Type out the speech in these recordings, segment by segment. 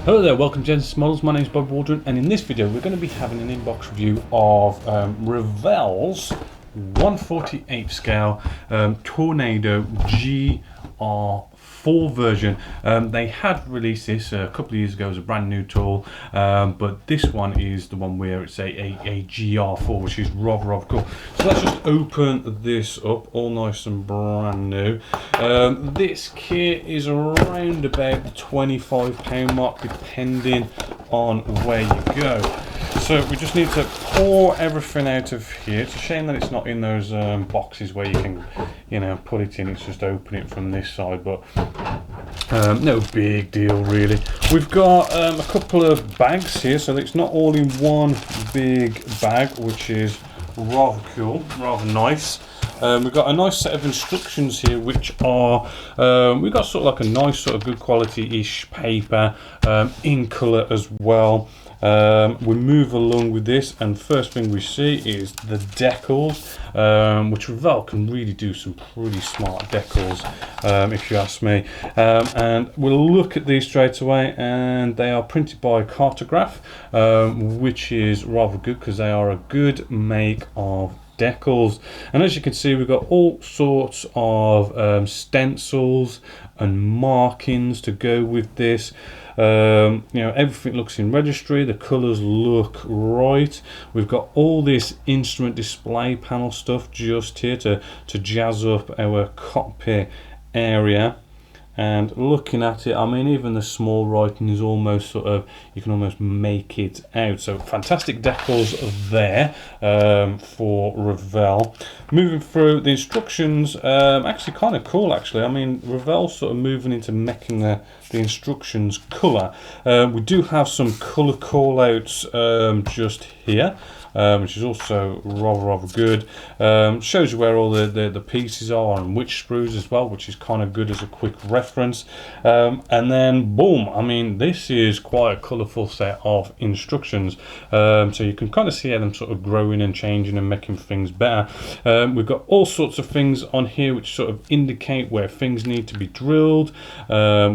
Hello there, welcome to Genesis Models. My name is Bob Waldron, and in this video we're going to be having an inbox review of Revell's 1/48 scale Tornado GR.4 version. They had released this a couple of years ago as a brand new tool, but this one is the one where it's a GR.4, which is rather cool. So let's just open this up, all nice and brand new. This kit is around about the £25 mark, depending on where you go. So we just need to pour everything out of here. It's a shame that it's not in those boxes where you can, you know, put it in. It's just open it from this side, but no big deal really. We've got a couple of bags here, so it's not all in one big bag, which is rather cool, rather nice. We've got a nice set of instructions here, which are we've got sort of like a nice sort of good quality-ish paper in colour as well. We move along with this, and first thing we see is the decals, which Revell can really do some pretty smart decals, if you ask me. And we'll look at these straight away, and they are printed by Cartograph, which is rather good because they are a good make of decals. And as you can see, we've got all sorts of stencils and markings to go with this. You know, everything looks in registry, the colours look right. We've got all this instrument display panel stuff just here to jazz up our cockpit area. And looking at it, I mean, even the small writing is almost sort of, you can almost make it out. So fantastic decals there for Revell. Moving through the instructions, actually kind of cool actually. I mean, Revell's sort of moving into making the instructions colour. We do have some colour call outs just here. Which is also rather good. Shows you where all the pieces are and which screws as well, which is kind of good as a quick reference. And then boom, I mean, this is quite a colourful set of instructions, so you can kind of see how them sort of growing and changing and making things better. We've got all sorts of things on here which sort of indicate where things need to be drilled,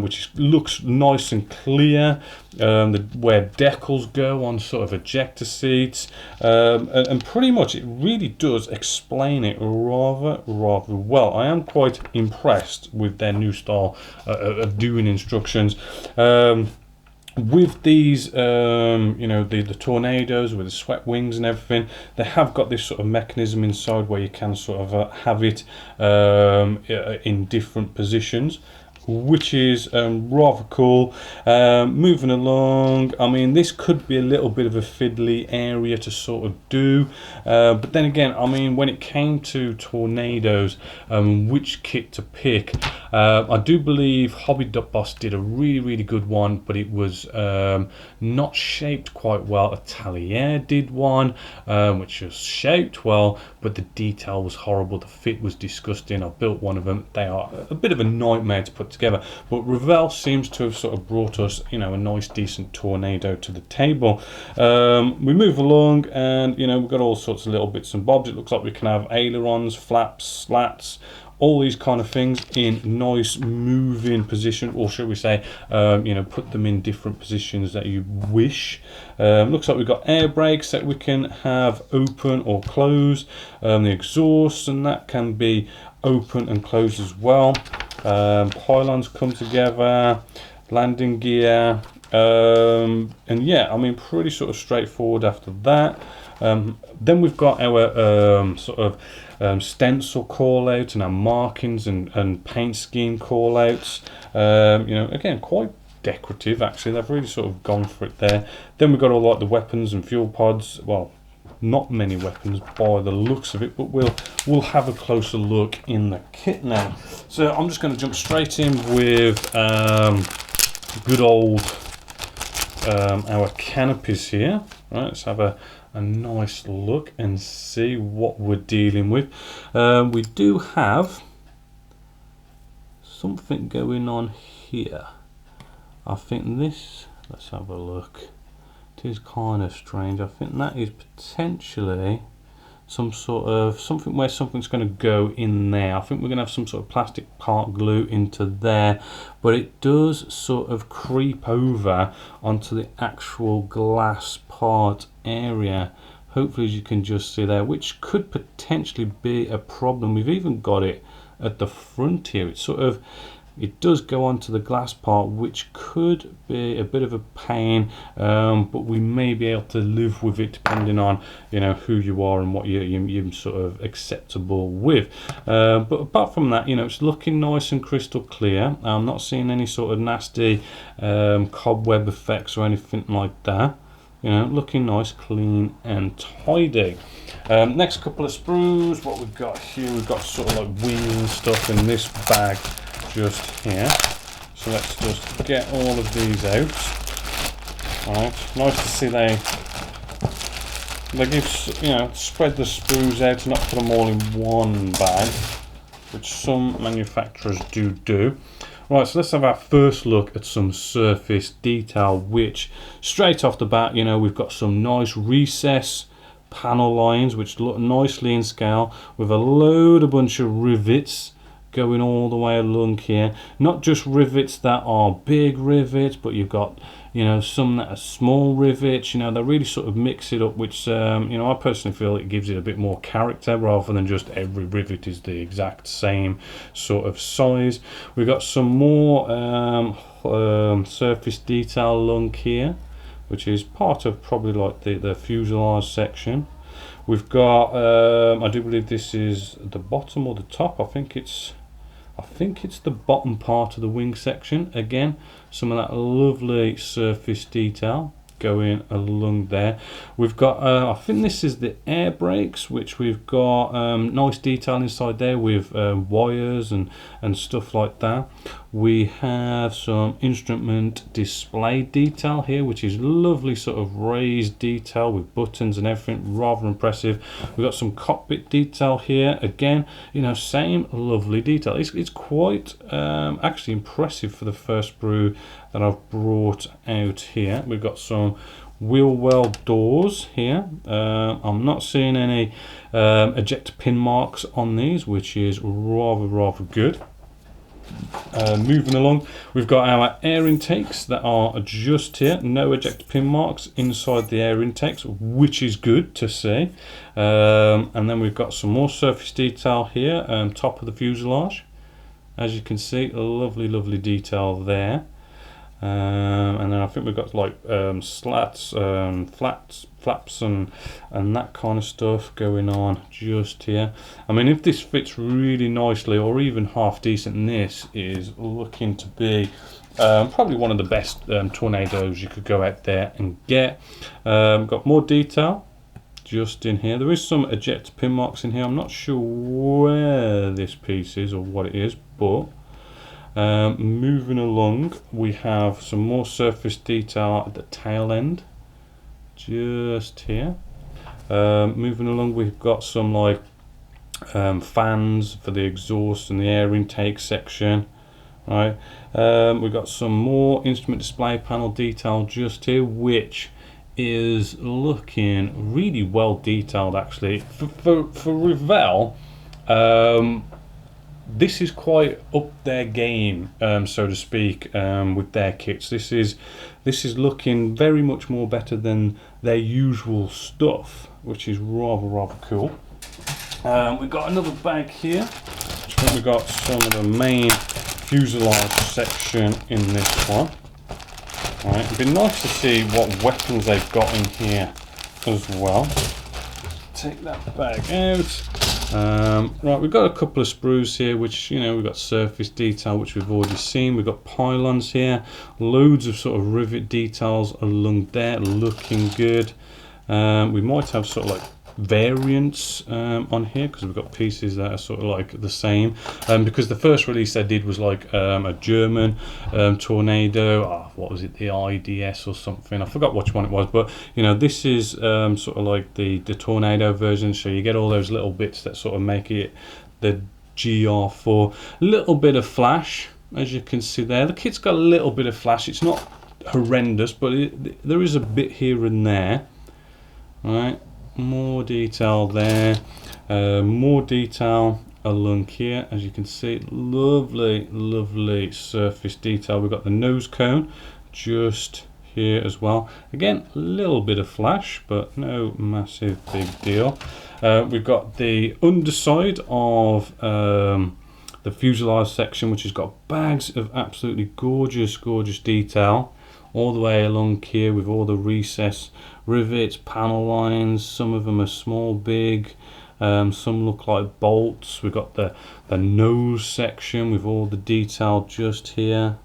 which looks nice and clear. Where decals go on sort of ejector seats, and pretty much it really does explain it rather well. I am quite impressed with their new style of doing instructions. With these, you know, the tornadoes with the swept wings and everything, they have got this sort of mechanism inside where you can sort of have it in different positions, which is rather cool. Moving along, I mean, this could be a little bit of a fiddly area to sort of do, but then again, I mean, when it came to tornadoes, which kit to pick, I do believe Hobby Boss did a really good one, but it was not shaped quite well. Atelier did one, which was shaped well, but the detail was horrible, the fit was disgusting. I built one of them. They are a bit of a nightmare to put together, but Revell seems to have sort of brought us, you know, a nice decent tornado to the table. We move along, and you know, we've got all sorts of little bits and bobs. It looks like we can have ailerons, flaps, slats, all these kind of things in nice moving position, or should we say, you know, put them in different positions that you wish. Looks like we've got air brakes that we can have open or close. The exhaust and that can be open and closed as well. Pylons come together, landing gear, and yeah, I mean, pretty sort of straightforward after that. Then we've got our sort of stencil call out and our markings and paint scheme call outs. You know, again, quite decorative actually. They've really sort of gone for it there. Then we've got all like the weapons and fuel pods. Well, not many weapons by the looks of it, but we'll have a closer look in the kit now. So I'm just going to jump straight in with good old our canopies here. Right, let's have a nice look and see what we're dealing with. We do have something going on here. I think this, let's have a look. It is kind of strange. I think that is potentially some sort of something where something's going to go in there. I think we're going to have some sort of plastic part glue into there, but it does sort of creep over onto the actual glass part area. Hopefully, as you can just see there, which could potentially be a problem. We've even got it at the front here. It's sort of, it does go onto the glass part, which could be a bit of a pain, but we may be able to live with it depending on, you know, who you are and what you're sort of acceptable with. But apart from that, you know, it's looking nice and crystal clear. I'm not seeing any sort of nasty cobweb effects or anything like that. You know, looking nice, clean and tidy. Next couple of sprues, what we've got here, we've got sort of like wheel stuff in this bag just here. So let's just get all of these out. Alright, nice to see they give, you know, spread the sprues out and not put them all in one bag, which some manufacturers do. Right, so let's have our first look at some surface detail, which straight off the bat, you know, we've got some nice recess panel lines which look nicely in scale with a bunch of rivets going all the way along here. Not just rivets that are big rivets, but you've got, you know, some that are small rivets. You know, they really sort of mix it up, which you know, I personally feel it gives it a bit more character rather than just every rivet is the exact same sort of size. We've got some more surface detail along here, which is part of probably like the fuselage section. We've got I do believe this is the bottom or the top. I think it's the bottom part of the wing section. Again, some of that lovely surface detail going along there. We've got I think this is the air brakes, which we've got nice detail inside there with wires and stuff like that. We have some instrument display detail here, which is lovely sort of raised detail with buttons and everything, rather impressive. We've got some cockpit detail here, again, you know, same lovely detail. It's quite actually impressive for the first sprue that I've brought out here. We've got some wheel well doors here. I'm not seeing any ejector pin marks on these, which is rather good. Moving along, we've got our air intakes that are just here. No ejector pin marks inside the air intakes, which is good to see. And then we've got some more surface detail here, top of the fuselage. As you can see, a lovely detail there. And then I think we've got like slats, flaps and that kind of stuff going on just here. I mean, if this fits really nicely or even half decent, this is looking to be probably one of the best tornadoes you could go out there and get. Got more detail just in here. There is some ejector pin marks in here. I'm not sure where this piece is or what it is, but moving along, we have some more surface detail at the tail end just here. Moving along, we've got some like fans for the exhaust and the air intake section. Right, we've got some more instrument display panel detail just here, which is looking really well detailed actually for Revell. This is quite up their game, so to speak, with their kits. This is looking very much more better than their usual stuff, which is rather cool. We've got another bag here. I think we've got some of the main fuselage section in this one. Right, it'd be nice to see what weapons they've got in here as well. Take that bag out. Right, we've got a couple of sprues here, which, you know, we've got surface detail, which we've already seen. We've got pylons here, loads of sort of rivet details along there, looking good. We might have sort of like variants on here, because we've got pieces that are sort of like the same, because the first release they did was like a German Tornado, what was it, the IDS or something, I forgot which one it was, but you know, this is sort of like the Tornado version, so you get all those little bits that sort of make it the GR.4. A little bit of flash, as you can see there. The kit's got a little bit of flash. It's not horrendous, but there is a bit here and there. Right, more detail there, more detail along here, as you can see. Lovely surface detail. We've got the nose cone just here as well. Again, a little bit of flash, but no massive big deal. We've got the underside of the fuselage section, which has got bags of absolutely gorgeous detail all the way along here, with all the recess rivets, panel lines. Some of them are small, big, some look like bolts. We've got the nose section with all the detail just here.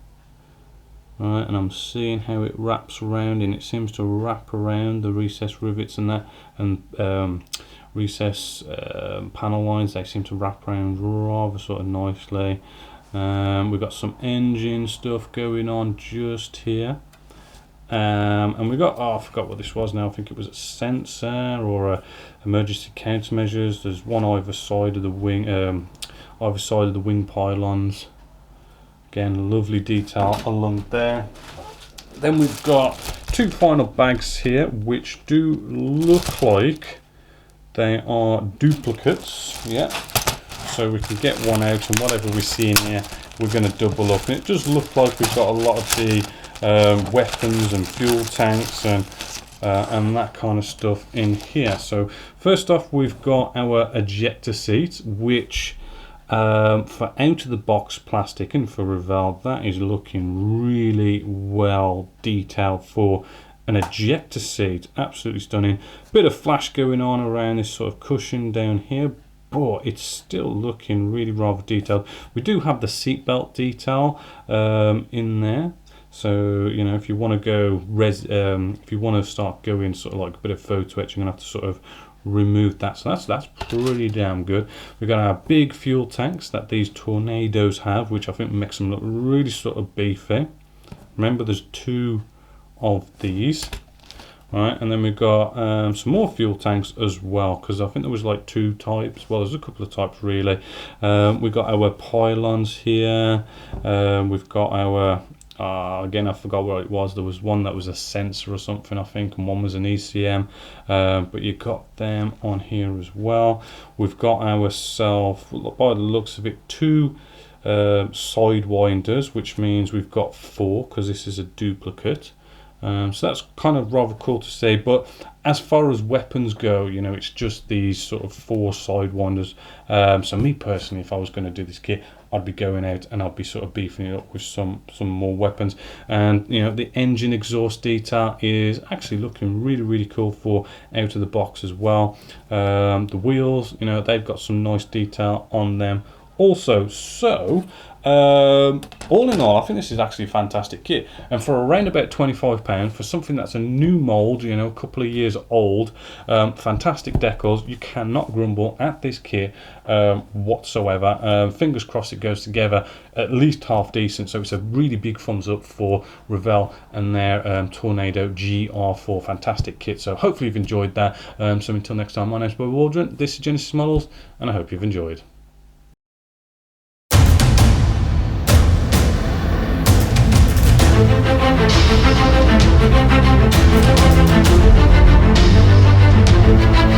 Right, and I'm seeing how it wraps around, and it seems to wrap around the recess rivets and that, and recess panel lines. They seem to wrap around rather sort of nicely. We've got some engine stuff going on just here, and we got, I forgot what this was now. I think it was a sensor or a emergency countermeasures. There's one either side of the wing, pylons. Again, lovely detail along there. Then we've got two final bags here, which do look like they are duplicates. Yeah, so we can get one out, and whatever we see in here, we're going to double up. And it does look like we've got a lot of the weapons and fuel tanks and that kind of stuff in here. So first off, we've got our ejector seat, which for out of the box plastic, and for Revell, that is looking really well detailed for an ejector seat. Absolutely stunning. Bit of flash going on around this sort of cushion down here, but it's still looking really rather detailed. We do have the seatbelt detail in there. So, you know, if you want to go if you want to start going sort of like a bit of photo etching, you're gonna have to sort of remove that. So that's pretty damn good. We've got our big fuel tanks that these Tornadoes have, which I think makes them look really sort of beefy. Remember, there's two of these. Right, and then we've got some more fuel tanks as well, because I think there was like two types. Well, there's a couple of types really. We've got our pylons here. We've got our again, I forgot what it was. There was one that was a sensor or something, I think, and one was an ECM. But you got them on here as well. We've got ourselves, by the looks of it, two sidewinders, which means we've got four, because this is a duplicate. So that's kind of rather cool to see. But as far as weapons go, you know, it's just these sort of four sidewinders. So me personally, if I was going to do this kit, I'd be going out and I'd be sort of beefing it up with some more weapons. And you know, the engine exhaust detail is actually looking really cool for out of the box as well. The wheels, you know, they've got some nice detail on them also. So all in all, I think this is actually a fantastic kit, and for around about £25 for something that's a new mold, you know, a couple of years old, fantastic decals. You cannot grumble at this kit whatsoever. Fingers crossed it goes together at least half decent. So it's a really big thumbs up for Revell and their Tornado GR.4 fantastic kit. So hopefully you've enjoyed that. So until next time, my name's Bobby Waldron, this is Genesis Models, and I hope you've enjoyed. Thank you.